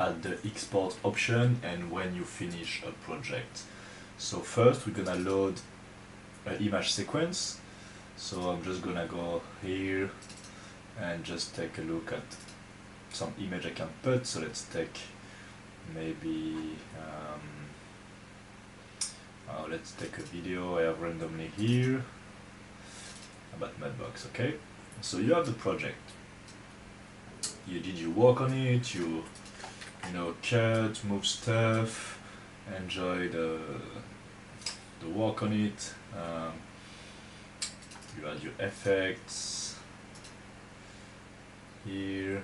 at the export option and when you finish a project. So first we're gonna load an image sequence. So I'm just gonna go here and just take a look at some image I can put. So let's take maybe let's take a video I have randomly here about Madbox. Okay, so you have the project. You did your work on it. You know, cut, move stuff, enjoy the work on it. You add your effects here.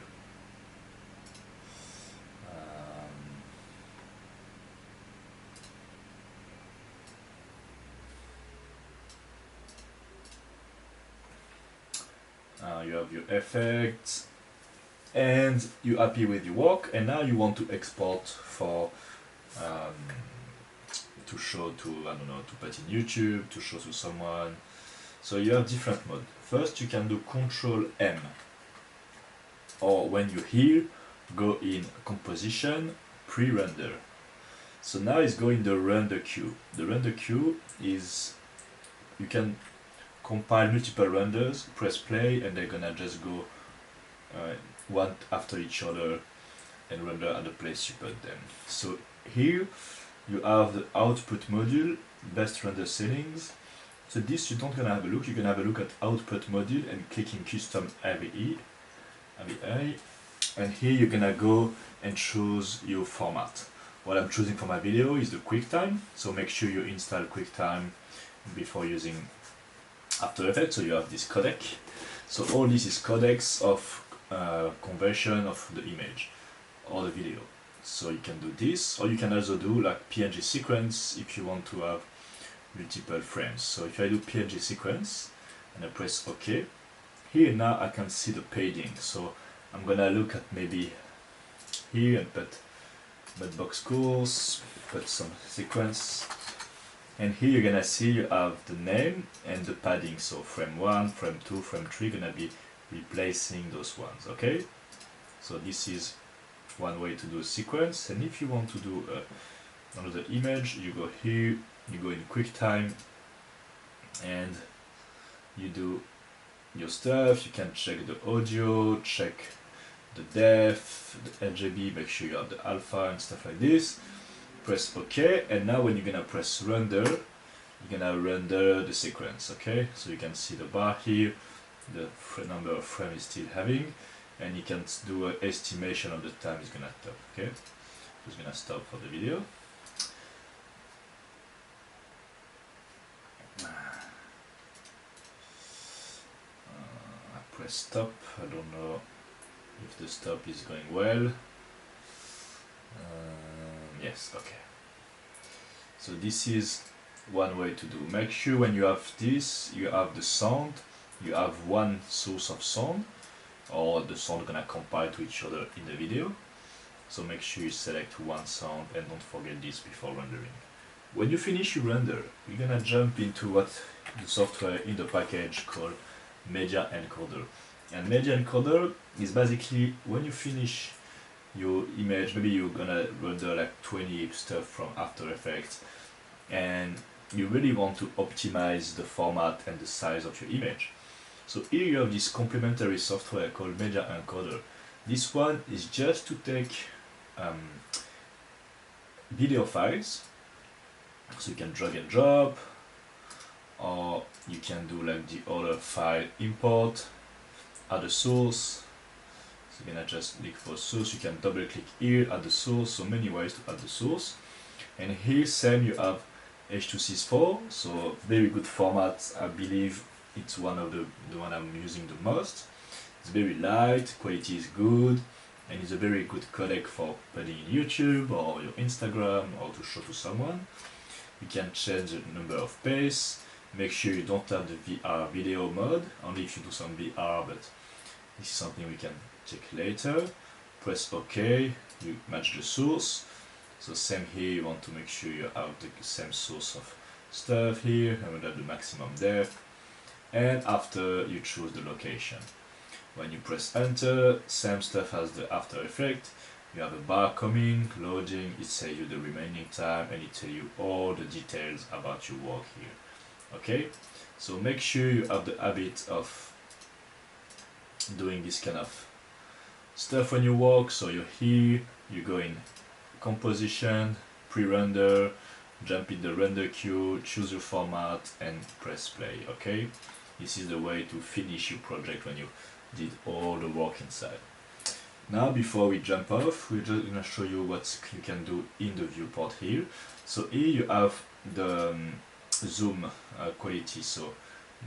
You have your effects, and you're happy with your work, and now you want to export for to show to, I don't know, to put in YouTube, to show to someone. So you have different modes. First you can do Control M, or when you're here, go in composition, pre-render. So now it's going the render queue. The render queue is, you can compile multiple renders, press play, and they're gonna just go one after each other and render at the place you put them. So here you have the output module, best render settings. So this you don't gonna have a look, you can have a look at output module and clicking custom AVI, and here you're gonna go and choose your format. What I'm choosing for my video is the QuickTime, so make sure you install QuickTime before using After Effects. So you have this codec. So all this is codecs of conversion of the image or the video. So you can do this, or you can also do like PNG sequence if you want to have multiple frames. So if I do PNG sequence and I press OK, here now I can see the padding. So I'm gonna look at maybe here and put Madbox course, put some sequence, and here you're gonna see you have the name and the padding. So frame 1, frame 2, frame 3 gonna be replacing those ones. Okay, so this is one way to do a sequence. And if you want to do another image, you go here, you go in QuickTime, and you do your stuff. You can check the audio, check the depth, the RGB, make sure you have the alpha and stuff like this. Press OK, and now when you're gonna press render, you're gonna render the sequence. Okay, so you can see the bar here, the number of frames is still having, and you can do an estimation of the time it's gonna stop. Okay, so it's gonna stop for the video. I press stop. I don't know if the stop is going well. Yes, okay. So this is one way to do. Make sure when you have this, you have the sound, you have one source of sound, or the sound gonna compile to each other in the video. So make sure you select one sound and don't forget this before rendering. When you finish your render, you're gonna jump into what the software in the package called Media Encoder. And Media Encoder is basically when you finish your image, maybe you're gonna render like 20 stuff from After Effects, and you really want to optimize the format and the size of your image. So here you have this complementary software called Media Encoder. This one is just to take video files, so you can drag and drop, or you can do like the other file import, add a source. So you're gonna just look for source, you can double click here, add the source, so many ways to add the source. And here same you have H.264, so very good format. I believe it's one of the one I'm using the most. It's very light, quality is good, and it's a very good codec for putting in YouTube or your Instagram or to show to someone. You can change the number of pace, make sure you don't have the VR video mode, only if you do some VR, but this is something we can check later. Press OK, you match the source. So same here, you want to make sure you have the same source of stuff here, and we have the maximum depth. And after you choose the location. When you press enter, same stuff as the After Effect. You have a bar coming, loading, it tells you the remaining time, and it tells you all the details about your work here. Okay, so make sure you have the habit of doing this kind of stuff when you work. So you're here, you go in composition, pre-render, jump in the render queue, choose your format, and press play. Okay, this is the way to finish your project when you did all the work inside. Now, before we jump off, we're just gonna show you what you can do in the viewport here. So here you have the zoom quality. So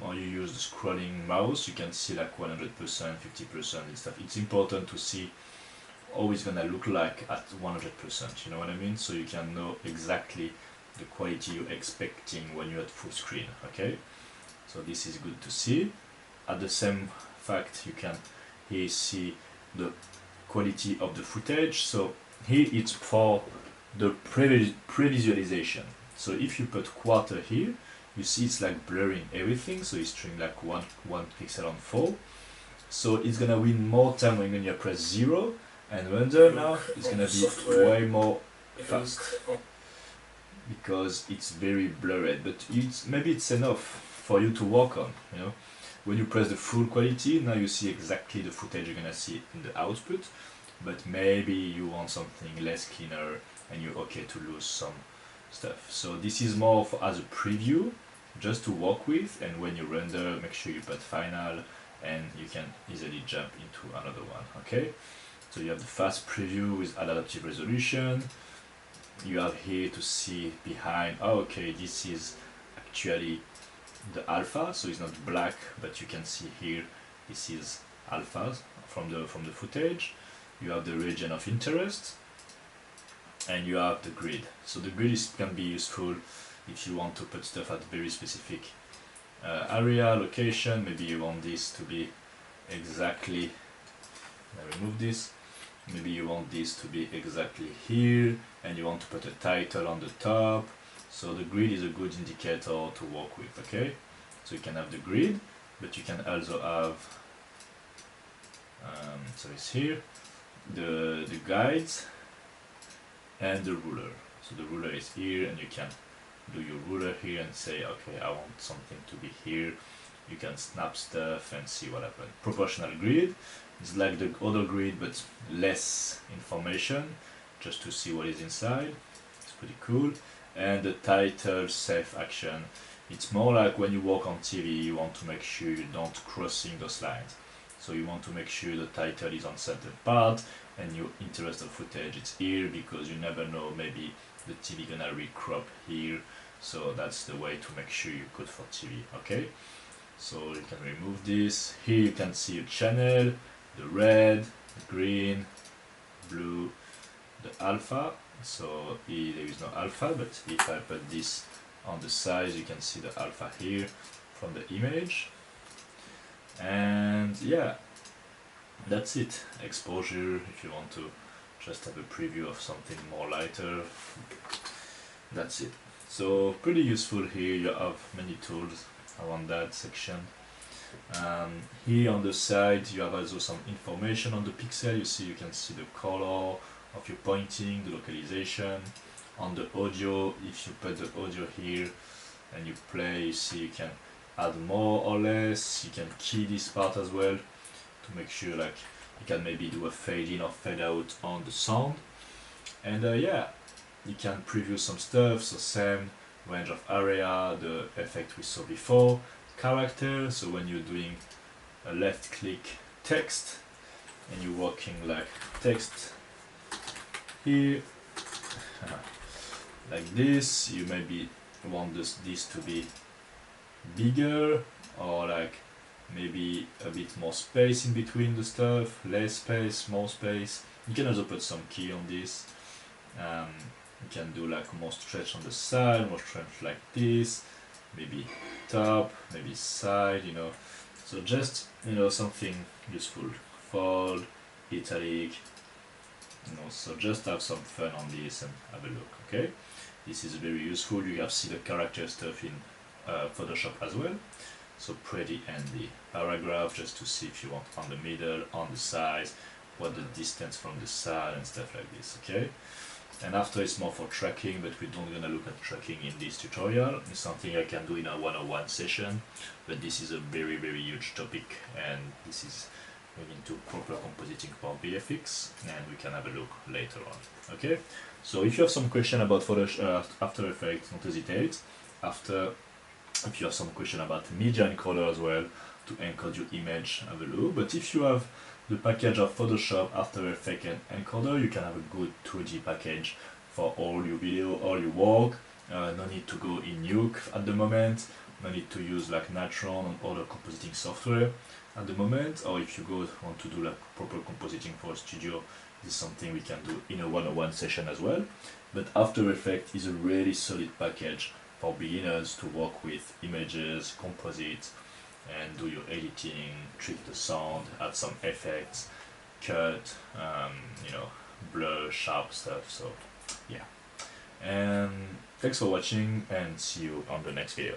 when you use the scrolling mouse, you can see like 100%, 50% and stuff. It's important to see how it's gonna look like at 100%, you know what I mean? So you can know exactly the quality you're expecting when you're at full screen. Okay, so this is good to see. At the same fact, you can here see the quality of the footage. So here it's for the pre-visualization. So if you put quarter here, you see it's like blurring everything, so it's showing like one pixel on 4. So it's gonna win more time when you press 0, and render now it's gonna be way more fast because it's very blurred, but maybe it's enough for you to work on, you know. When you press the full quality, now you see exactly the footage you're gonna see in the output, but maybe you want something less cleaner and you're okay to lose some stuff. So this is more as a preview, just to work with, and when you render, make sure you put final and you can easily jump into another one. Okay, so you have the fast preview with adaptive resolution. You have here to see behind, oh, okay, this is actually the alpha, so it's not black, but you can see here this is alpha from the footage. You have the region of interest, and you have the grid. So the grid can be useful if you want to put stuff at very specific area, location. Maybe you want this to be exactly, I remove this, maybe you want this to be exactly here, and you want to put a title on the top. So the grid is a good indicator to work with. Okay, so you can have the grid, but you can also have so it's here the guides and the ruler. So the ruler is here, and you can do your ruler here and say, okay, I want something to be here. You can snap stuff and see what happens. Proportional grid is like the other grid, but less information, just to see what is inside. It's pretty cool. And the title safe action, it's more like when you work on TV, you want to make sure you don't crossing those lines. So you want to make sure the title is on certain part, and your interest of footage it's here, because you never know, maybe the TV gonna recrop here. So that's the way to make sure you're good for TV. Okay, so you can remove this. Here you can see a channel, the red, the green, blue, the alpha. So here there is no alpha, but if I put this on the size, you can see the alpha here from the image. And yeah, that's it. Exposure, if you want to just have a preview of something more lighter, that's it. So pretty useful here. You have many tools around that section. Here on the side you have also some information on the pixel. You can see the color of your pointing, the localization. On the audio, if you put the audio here and you play, you see you can add more or less. You can key this part as well to make sure like you can maybe do a fade in or fade out on the sound. And yeah, you can preview some stuff. So same range of area, the effect we saw before, character. So when you're doing a left click text and you're working like text here like this, you maybe want this to be bigger, or like maybe a bit more space in between the stuff, less space, more space. You can also put some key on this. You can do like more stretch on the side, more stretch like this, maybe top, maybe side, you know. So just, you know, something useful. Fold, italic, you know, so just have some fun on this and have a look. Okay, this is very useful. You have see the character stuff in Photoshop as well, so pretty handy. Paragraph, just to see if you want on the middle, on the sides, what the distance from the side and stuff like this, okay? And after it's more for tracking, but we don't gonna look at tracking in this tutorial. It's something I can do in a one-on-one session, but this is a very, very huge topic, and this is going into proper compositing for VFX, and we can have a look later on, okay? So if you have some question about Photoshop, After Effects, don't hesitate. If you have some question about media encoder as well, to encode your image, have a look. But if you have the package of Photoshop, After Effects and encoder, you can have a good 2D package for all your video, all your work. No need to go in Nuke at the moment, no need to use like Natron and other compositing software at the moment, or if you want to do like proper compositing for a studio, this is something we can do in a one-on-one session as well. But After Effects is a really solid package for beginners to work with images, composite, and do your editing, treat the sound, add some effects, cut, you know, blur, sharp stuff. So yeah, and thanks for watching, and see you on the next video.